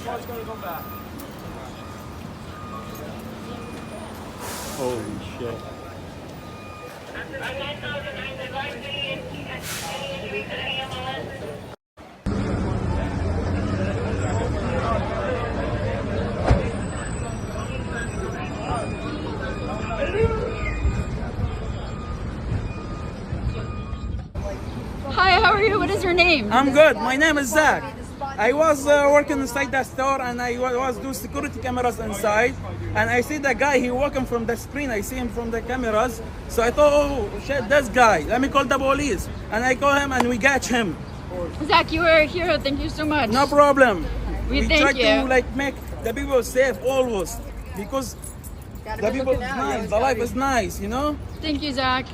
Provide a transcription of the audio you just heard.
Holy shit. Hi, how are you? What is your name? I'm good. My name is Zach. I was working inside the store and I was doing security cameras inside. And I see the guy, he walking from the screen. I see him from the cameras. So I thought, oh shit, this guy. Let me call the police. And I call him and we catch him. Zach, you are a hero. Thank you so much. No problem. We try thank you. to make the people safe always. Because the people is nice. The life is nice, you know? Thank you, Zach.